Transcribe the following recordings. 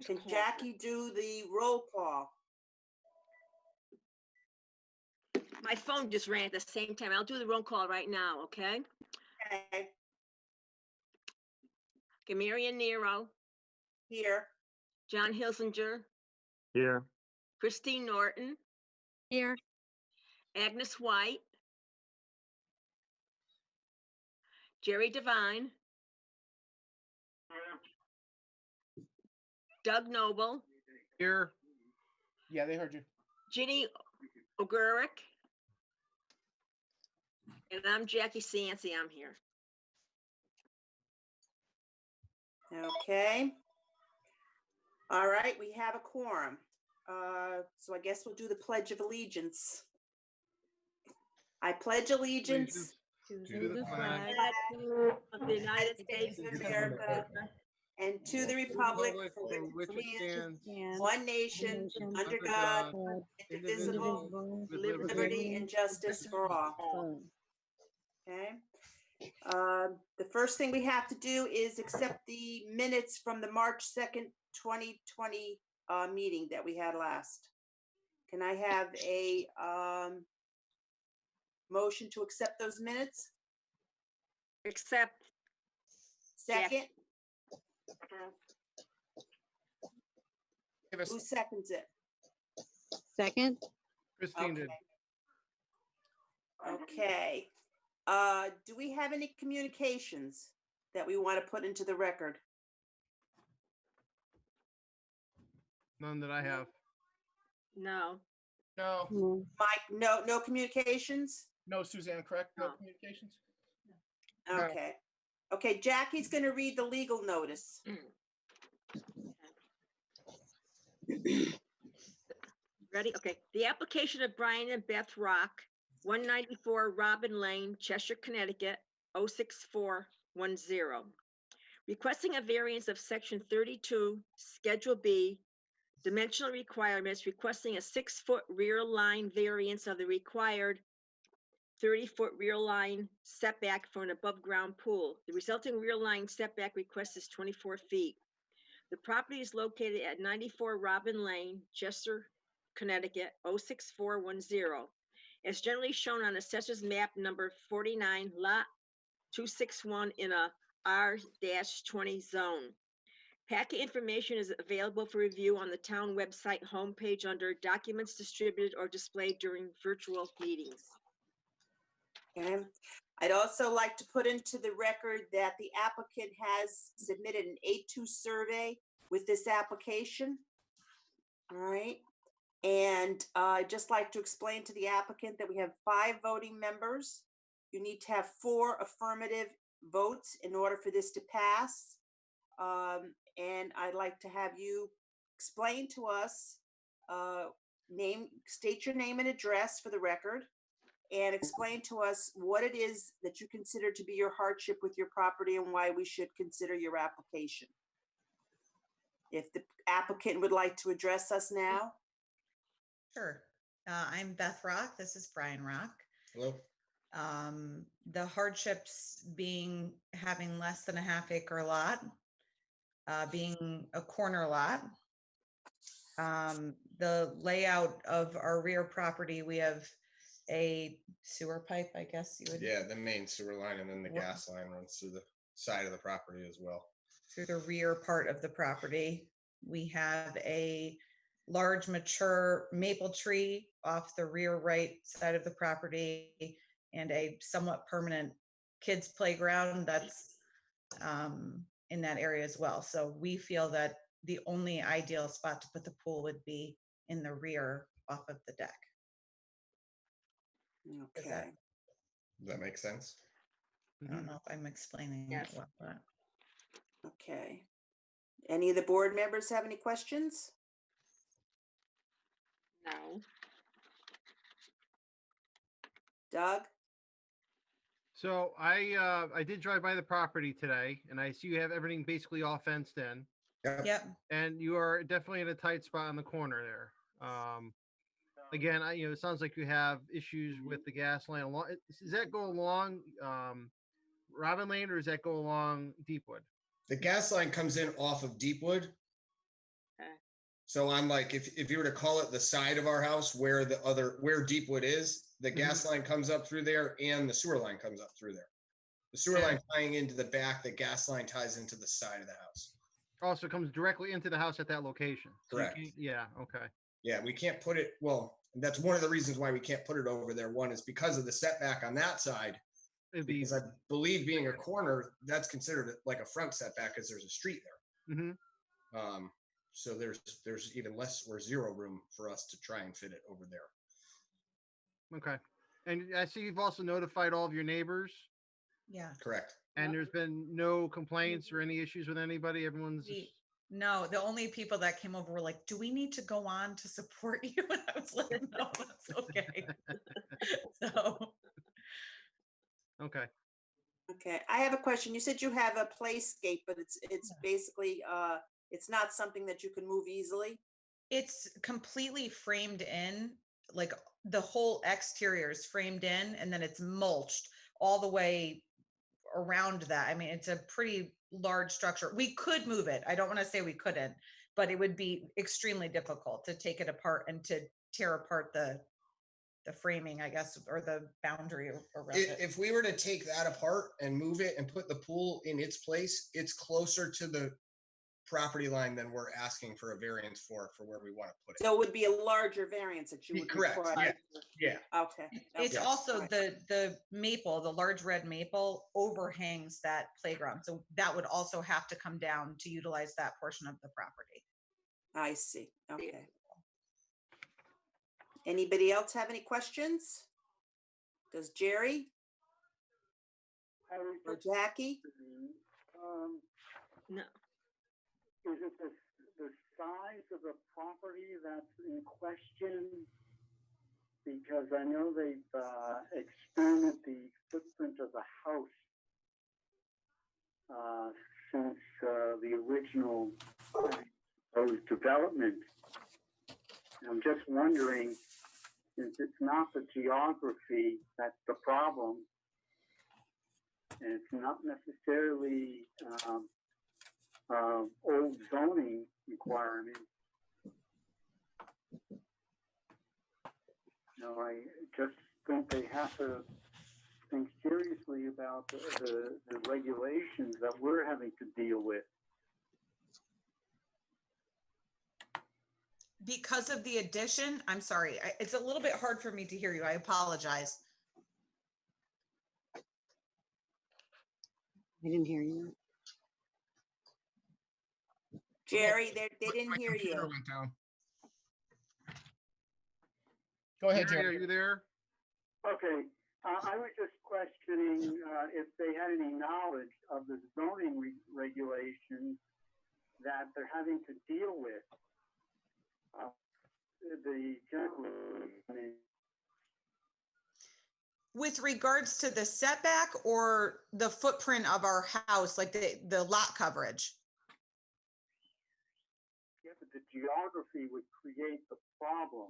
Can Jackie do the roll call? My phone just rang at the same time. I'll do the roll call right now, okay? Okay, Okay, Marion Nero, here. John Hilsinger, Here. Christine Norton, Here. Agnes White, Jerry Devine, Doug Noble, Here. Yeah, they heard you. Ginny Ogurek, and I'm Jackie Sancy. I'm here. Okay. All right, we have a quorum. So I guess we'll do the Pledge of Allegiance. I pledge allegiance To the flag Of the United States of America and to the republic for which it stands, one nation, under God, indivisible, Indivisible, liberty liberty and justice for all. Okay. The first thing we have to do is accept the minutes from the March 2nd, 2020 meeting that we had last. Can I have a motion to accept those minutes? Except Second, Give us who seconds it? Second. Christine did. Okay. Do we have any communications that we want to put into the record? None that I have. no. no, Mike, no communications? no, Suzanne, correct? No No. communications? No. Okay. Okay, Jackie's gonna read the legal notice. Ready? Okay. The application of Brian and Beth Rock, 194 Robin Lane, Cheshire, Connecticut, 06410. Requesting a variance of section 32, Schedule B, dimensional requirements, requesting a 6-foot rear line variance of the required 30-foot rear line setback for an above-ground pool. The resulting rear line setback request is 24 feet. The property is located at 94 Robin Lane, Chester, Connecticut, 06410. As generally shown on Assessor's Map number 49, Lot 261 in a R-20 zone. Packet information is available for review on the town website homepage under Documents Distributed or Displayed during virtual meetings. Okay. I'd also like to put into the record that the applicant has submitted an A2 survey with this application. All right. And I'd just like to explain to the applicant that we have 5 voting members. You need to have 4 affirmative votes in order for this to pass. And I'd like to have you explain to us, state your name and address for the record, and explain to us what it is that you consider to be your hardship with your property and why we should consider your application. If the applicant would like to address us now. Sure. I'm Beth Rock. This is Brian Rock. Hello? The hardships being having less than a half-acre lot, being a corner lot. The layout of our rear property, we have a sewer pipe, I guess you would. Yeah, the main sewer line and then the What- gas line runs through the side of the property as well. Through the rear part of the property. We have a large mature maple tree off the rear right side of the property and a somewhat permanent kids playground that's in that area as well. So we feel that the only ideal spot to put the pool would be in the rear off of the deck. Is Okay. that- Does that make sense? I don't know if I'm explaining Yes. it well, but Okay. Any of the board members have any questions? No. Doug? So I did drive by the property today and I see you have everything basically all fenced in yep. and you are definitely in a tight spot on the corner there. Again, it sounds like you have issues with the gas line. Does that go along Robin Lane or does that go along Deepwood? The gas line comes in off of Deepwood Okay. So I'm like, if you were to call it the side of our house where where Deepwood is, the gas line comes up through there and the sewer line comes up through there. The sewer line tying into the back, the gas line ties into the side of the house. Also comes directly into the house at that location. So you Correct. can't- Yeah, okay. Yeah, we can't put it, well, that's one of the reasons why we can't put it over there. One is because of the setback on that side. It'd be, Because I believe being a corner, that's considered like a front setback because there's a street there. mhm. So there's even less or zero room for us to try and fit it over there. Okay. And I see you've also notified all of your neighbors, Yeah. Correct. and there's been no complaints or any issues with anybody. Everyone's just, No, the only people that came over were like, do we need to go on to support you? And I was like, no, that's okay. So, okay. Okay, I have a question. You said you have a playscape, but it's basically, it's not something that you can move easily? it's completely framed in, like the whole exterior is framed in and then it's mulched all the way around that. I mean, it's a pretty large structure. We could move it. I don't want to say we couldn't, but it would be extremely difficult to take it apart and to tear apart the framing, I guess, or the boundary around it. If we were to take that apart and move it and put the pool in its place, it's closer to the property line than we're asking for a variance for where we want to put it. So it would be a larger variance that you would Correct, require? Yeah. Okay. It's okay, also all right. the maple, the large red maple overhangs that playground. So that would also have to come down to utilize that portion of the property. I see, okay. Anybody else have any questions? Does Jerry or Jackie? No. Is it the size of the property that's in question? Because I know they've expanded the footprint of the house since the original proposed development. I'm just wondering, since it's not the geography that's the problem, and it's not necessarily old zoning requirement. No, I just think they have to think seriously about the regulations that we're having to deal with. Because of the addition, I'm sorry, it's a little bit hard for me to hear you. I apologize. I didn't hear you. Jerry, they didn't My hear computer you. went down. Go ahead, Jerry, are Jerry. you there? Okay, I was just questioning if they had any knowledge of the zoning regulations that they're having to deal with. The general, I mean, With regards to the setback or the footprint of our house, like the lot coverage? yeah, but the geography would create the problem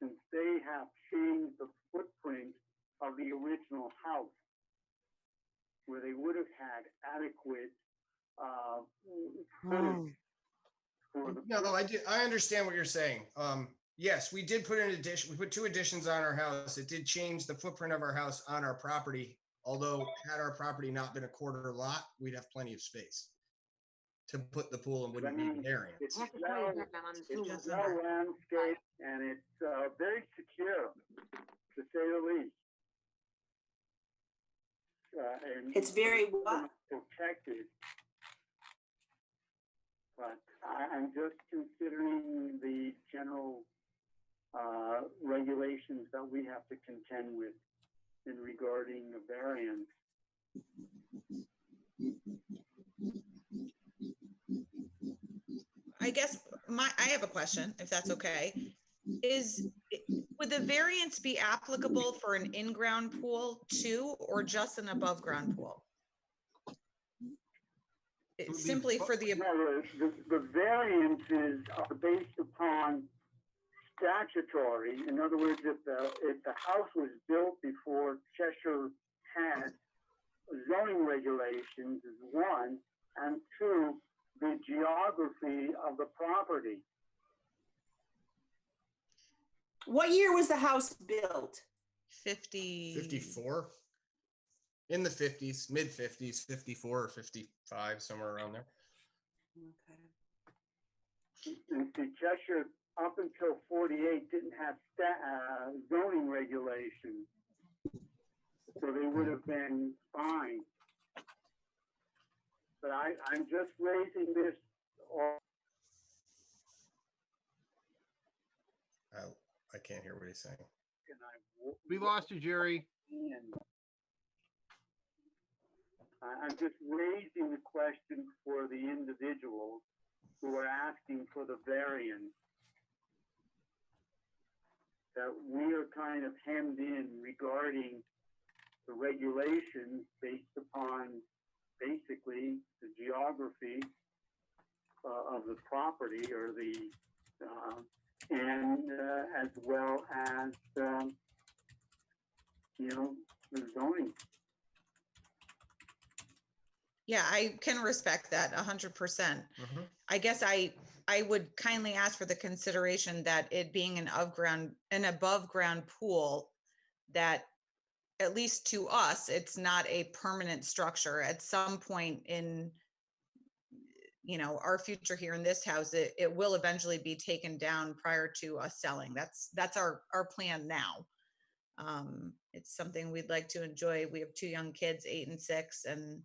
since they have changed the footprint of the original house where they would have had adequate footage for the. No, I understand what you're saying. Yes, we did put an addition. We put 2 additions on our house. It did change the footprint of our house on our property. Although had our property not been a quarter lot, we'd have plenty of space to put the pool and wouldn't need an area. It's I have to call you well, back. I'm on Zoom. it's well landscaped and it's very secure, to say the least. And It's very what? protected. But I'm just considering the general regulations that we have to contend with in regarding the variance. I guess I have a question, if that's okay. Would the variance be applicable for an in-ground pool too, or just an above-ground pool? It's simply for the, No, the variances are based upon statutory. In other words, if the house was built before Cheshire had zoning regulations is one, and 2, the geography of the property. What year was the house built? 54? In the 50s, mid 50s, 54 or 55, somewhere around there. Okay. And see, Cheshire, up until 48, didn't have zoning regulations. So they would have been fine. But I'm just raising this, I can't hear what he's saying. We lost you, Jerry. I'm just raising the question for the individuals who are asking for the variance. That we are kind of hemmed in regarding the regulations based upon basically the geography of the property or the, and as well as, you know, the zoning. Yeah, I can respect that 100%. Mhm. I guess I would kindly ask for the consideration that it being an above ground pool, that at least to us, it's not a permanent structure. At some point in, you know, our future here in this house, it will eventually be taken down prior to us selling. That's our plan now. It's something we'd like to enjoy. We have 2 young kids, 8 and 6, and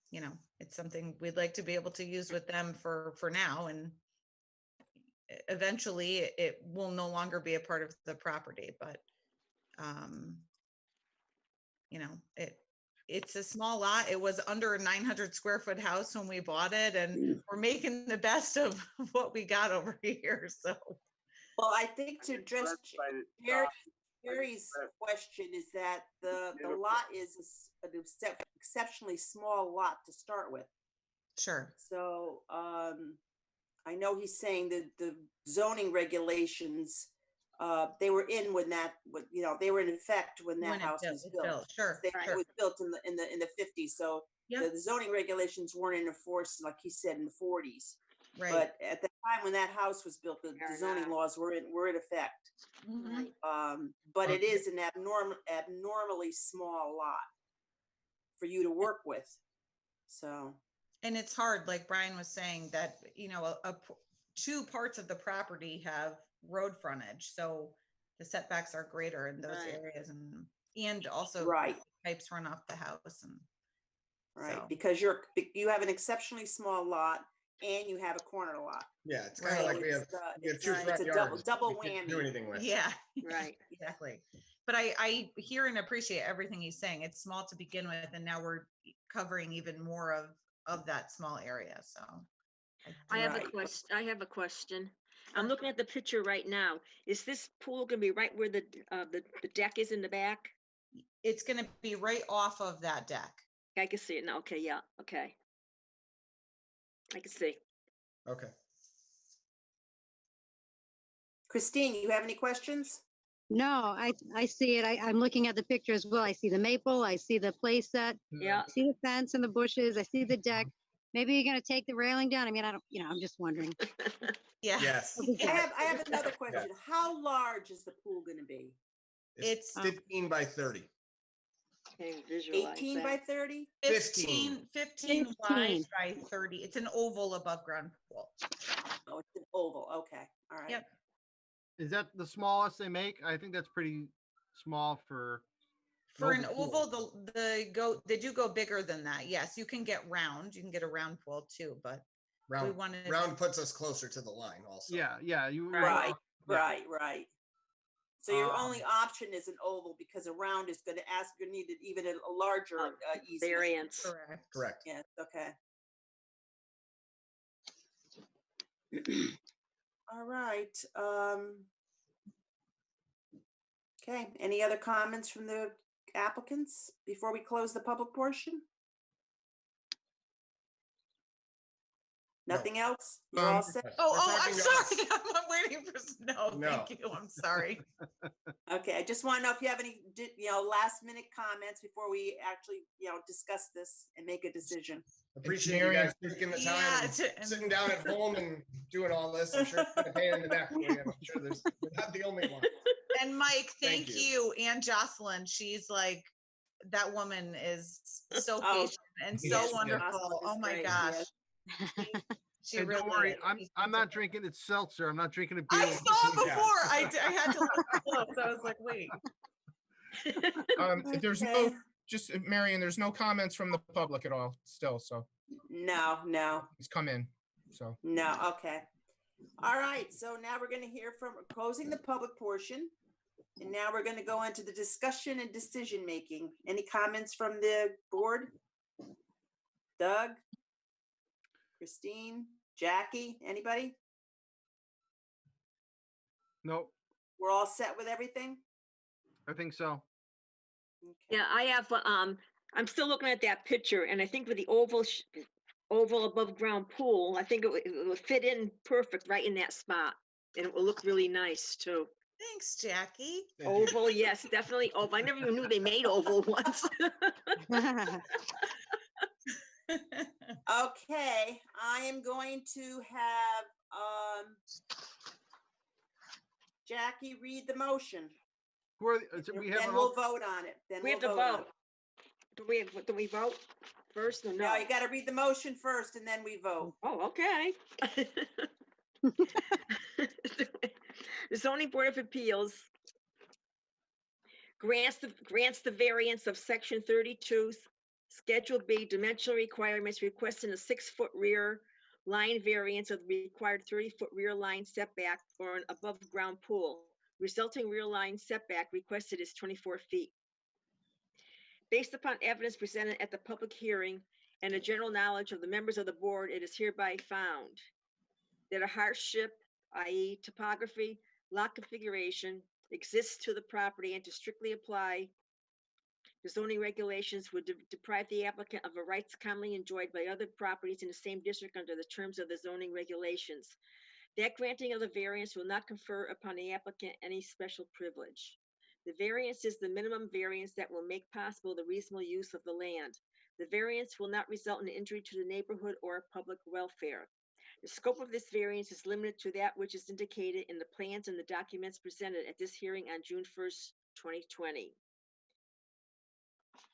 you know, it's something we'd like to be able to use with them for now, and eventually it will no longer be a part of the property. But you know, it's a small lot. It was under a 900 square foot house when we bought it, and we're making the best of what we got over here. So, Well, I think to address Impressed by the Jerry's question is that the lot is an exceptionally small lot to start with. sure. So I know he's saying that the zoning regulations, they were in when that, you know, they were in effect when that When house was built. Sure. It Sure. was built in the 50s. So Yep. the zoning regulations weren't in force, like he said, in the 40s. Right. But at the time when that house was built, the zoning laws were in effect. Mhm. But it is an abnormally small lot for you to work with. So, And it's hard, like Brian was saying, that, you know, 2 parts of the property have road frontage, so the setbacks are greater in those Right. areas, and also right, pipes run off the house, and right, so- because you have an exceptionally small lot and you have a corner lot. Yeah, it's kind Right. of like we have It's 2 a front yards. double we can't do whammy. anything with. yeah, Right. exactly. But I hear and appreciate everything he's saying. It's small to begin with, and now we're covering even more of that small area. So I have a Right. question. I have a question. I'm looking at the picture right now. Is this pool gonna be right where the deck is in the back? it's going to be right off of that deck. I can see it now. Okay, yeah, okay. I can see. Okay. Christine, you have any questions? No, I see it. I'm looking at the picture as well. I see the maple, I see the play set, Yeah, I see the fence and the bushes, I see the deck. Maybe you're gonna take the railing down. I mean, I don't, I'm just wondering. Yeah. Yes. I have another question. How large is the pool going to be? It's It's 15 by 30. can visualize 18 that. by 30? 15 wide 15. by 30. It's an oval above ground pool. Oh, it's an oval. Okay, all right. Yep. Is that the smallest they make? I think that's pretty small for. For an oval oval, they do go bigger than that. Yes, you can get round. You can get a round pool too, but we Round wanted round puts us closer to the line also. Yeah, you. Right, yeah. right. So your only option is an oval because a round is going to need even a larger easement. Variance. correct. Correct. Yes, okay. All right. Okay, any other comments from the applicants before we close the public portion? No. Nothing else? You're all Um, set? Oh, We're I'm talking to sorry. I'm waiting for, no, No. thank you. I'm sorry. Okay, I just want to know if you have any, last minute comments before we actually, discuss this and make a decision. Appreciate you Marion- guys taking the Yeah, time and to- sitting down at home and doing all this. I'm sure it's gonna pay in the neck for you. I'm sure you're not the only one. And Mike, Thank thank you. you. And Jocelyn, she's like, that woman is so Oh, patient and so yes, wonderful. Jocelyn is Oh my great, gosh. yes. She And really don't worry, is. She's I'm so not good. drinking it seltzer. I'm not drinking it I beer. saw Yeah. before. I had to look close. I was like, wait. There's no, Okay. just Marion, there's no comments from the public at all still, so No, it's come in, so. okay. All right, so now we're gonna hear from, closing the public portion. And now we're gonna go into the discussion and decision-making. Any comments from the board? Doug? Christine? Jackie? Anybody? Nope, We're all set with everything? I think so. Okay. Yeah, I have, I'm still looking at that picture, and I think with the oval above ground pool, I think it would fit in perfect right in that spot. And it will look really nice too. Thanks, Jackie. Thank you. Oval, yes, definitely oval. I never even knew they made oval ones. Okay, I am going to have, Jackie read the motion. Who are, we have Then an, we'll vote on it. Then We have to we'll on vote. it. Do we vote first or No, no? you gotta read the motion first and then we vote. Oh, okay. The zoning board of appeals grants the variance of section 32, Schedule B, dimensional requirements, requesting a 6-foot rear line variance of the required 30-foot rear line setback for an above-ground pool. Resulting rear line setback requested is 24 feet. Based upon evidence presented at the public hearing and the general knowledge of the members of the board, it is hereby found that a hardship, i.e. topography, lot configuration, exists to the property, and to strictly apply the zoning regulations would deprive the applicant of a rights commonly enjoyed by other properties in the same district under the terms of the zoning regulations. That granting of the variance will not confer upon the applicant any special privilege. The variance is the minimum variance that will make possible the reasonable use of the land. The variance will not result in injury to the neighborhood or public welfare. The scope of this variance is limited to that which is indicated in the plans and the documents presented at this hearing on June 1st, 2020.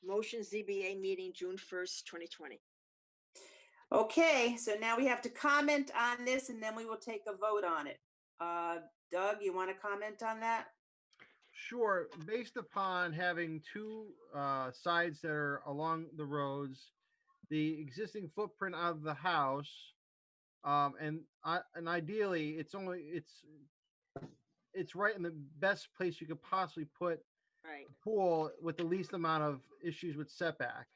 Motion ZBA meeting June 1st, 2020. Okay, so now we have to comment on this and then we will take a vote on it. Doug, you want to comment on that? Sure, based upon having two sides that are along the roads, the existing footprint of the house, and ideally, it's right in the best place you could possibly put Right. a pool with the least amount of issues with setback.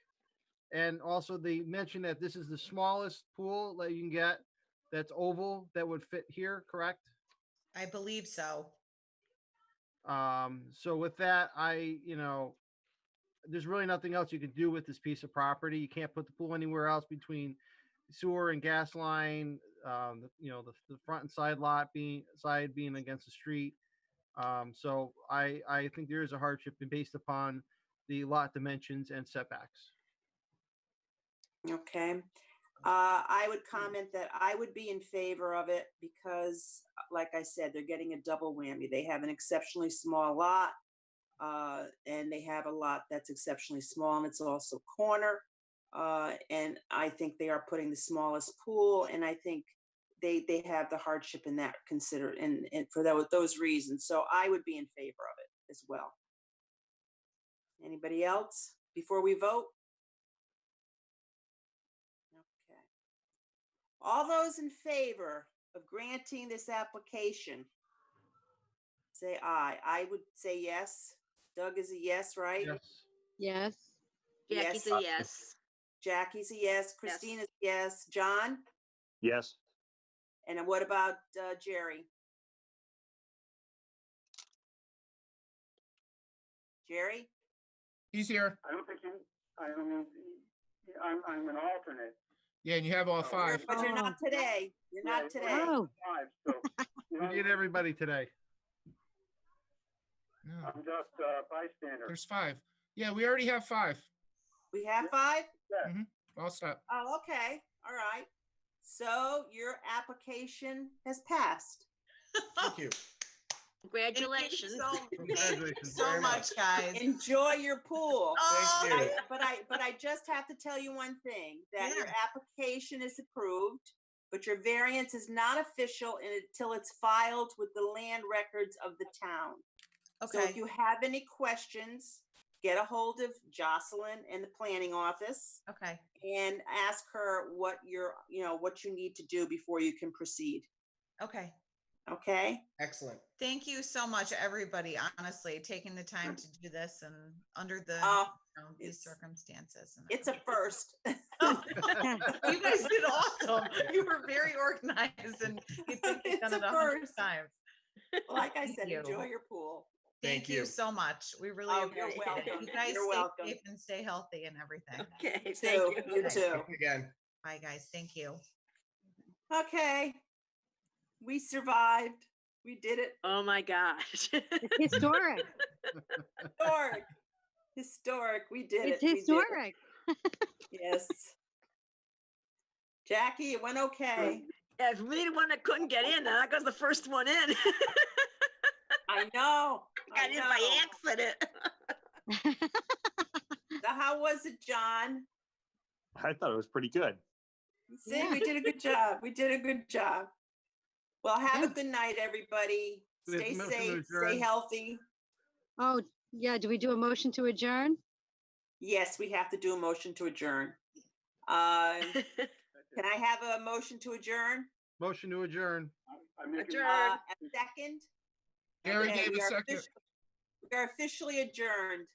And also, they mentioned that this is the smallest pool that you can get that's oval that would fit here, correct? I believe so. So with that, there's really nothing else you can do with this piece of property. You can't put the pool anywhere else between sewer and gas line, the front and side lot being against the street. So I think there is a hardship based upon the lot dimensions and setbacks. Okay. I would comment that I would be in favor of it because, like I said, they're getting a double whammy. They have an exceptionally small lot, and they have a lot that's exceptionally small, and it's also corner. And I think they are putting the smallest pool, and I think they have the hardship in that considered, and for those reasons. So I would be in favor of it as well. Anybody else before we vote? Okay. All those in favor of granting this application, say aye. I would say yes. Doug is a yes, right? Yes. Yes. Jackie's Yes. a yes. Jackie's a yes. Christina's a yes. John? Yes. And then what about Jerry? Jerry? He's here. I don't think I'm an alternate. Yeah, and you have all Oh, five. But you're not today. You're not today. Oh, Five, so, you know, We need everybody today. No, I'm just bystander. there's five. Yeah, we already have five. We have 5? I'll stop. Oh, okay. All right. So your application has passed. Thank you. Congratulations. Thank you Congratulations so very much, guys. Enjoy your pool. Oh, Thank you. But I just have to tell you one thing, that your Yeah. application is approved, but your variance is not official until it's filed with the land records of the town. So if Okay, you have any questions, get a hold of Jocelyn in the planning office okay. and ask her what what you need to do before you can proceed. Okay. Okay? Excellent. Thank you so much, everybody, honestly, taking the time to do this and under the Uh, these it's- circumstances. and It's a first. You guys did awesome. You were very organized and you think you've done It's it a 100 first. times. Like I Thank said, you. enjoy your pool. Thank Thank you you. so much. We really Oh, you're appreciate it. welcome. You guys You're stay welcome. safe and stay healthy and everything. Okay, You thank too. you. You Okay. too. Thanks again. Bye, guys. Thank you. Okay. We survived. We did it. Oh, my gosh. it's historic. Historic. Historic. We did It's it. We did it. historic. Yes. Jackie, it went okay. Yeah, if we needed one that couldn't get in, then that goes the first one in. I know. I Got in by know. accident. So how was it, John? I thought it was pretty good. See, Yeah. we did a good job. We did a good job. Well, have Yeah. a good night, everybody. Do we have Stay a motion to safe, stay adjourn? healthy. Oh, yeah. Do we do a motion to adjourn? Yes, we have to do a motion to adjourn. Can I have a motion to adjourn? Motion to adjourn. I make a- Adjourn. A second? Gary Okay, gave we a are second. We are officially adjourned.